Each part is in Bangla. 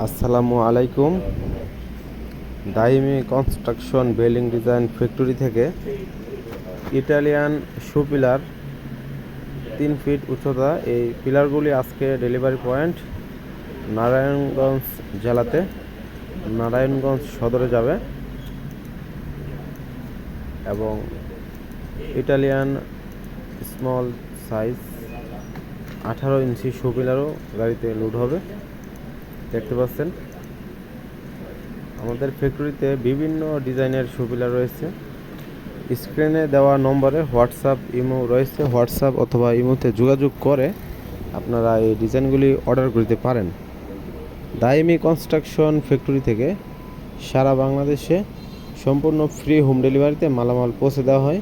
আসসালামু আলাইকুম। দাইমি কনস্ট্রাকশন বিল্ডিং ডিজাইন ফ্যাক্টরি থেকে ইটালিয়ান শু পিলার 3 ফিট উচ্চতা। এই পিলারগুলি আজকে ডেলিভারি পয়েন্ট নারায়ণগঞ্জ জেলাতে, নারায়ণগঞ্জ সদরে যাবে এবং ইটালিয়ান স্মল সাইজ 18 ইঞ্চি শু পিলারও গাড়িতে লোড হবে। দেখতে পাচ্ছেন আমাদের ফ্যাক্টরিতে বিভিন্ন ডিজাইনের শু পিলার রয়েছে। স্ক্রিনে দেওয়া নম্বরে হোয়াটসঅ্যাপ ইমো রয়েছে, হোয়াটসঅ্যাপ অথবা ইমোতে যোগাযোগ করে আপনারা এই ডিজাইনগুলি অর্ডার করতে পারেন। দাইমি কনস্ট্রাকশন ফ্যাক্টরি থেকে সারা বাংলাদেশে সম্পূর্ণ ফ্রি হোম ডেলিভারিতে মালামাল পৌঁছে দেওয়া হয়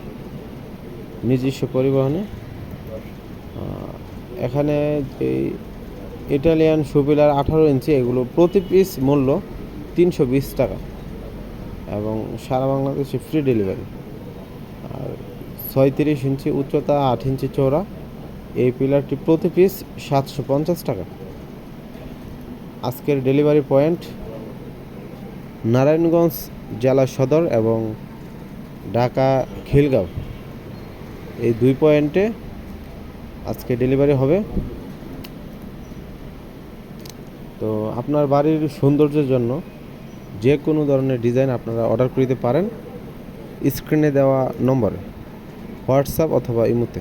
নিজস্ব পরিবহনে। এখানে এই ইটালিয়ান শু পিলার 18 ইঞ্চি, এগুলো প্রতি পিস মূল্য 320 টাকা এবং সারা বাংলাদেশে ফ্রি ডেলিভারি। আর 36 ইঞ্চি উচ্চতা, 8 ইঞ্চি চওড়া এই পিলারটি প্রতি পিস 750 টাকা। আজকের ডেলিভারি পয়েন্ট নারায়ণগঞ্জ জেলা সদর এবং ঢাকা খিলগাঁও, এই 2 পয়েন্টে আজকে ডেলিভারি হবে। তো আপনার বাড়ির সৌন্দর্যের জন্য যে কোনো ধরনের ডিজাইন আপনারা অর্ডার করতে পারেন স্ক্রিনে দেওয়া নম্বরে, হোয়াটসঅ্যাপ অথবা ইমোতে।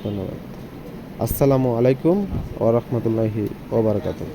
ধন্যবাদ। আসসালামু আলাইকুম ওয়া রাহমাতুল্লাহি ওয়া বারাকাতুহু।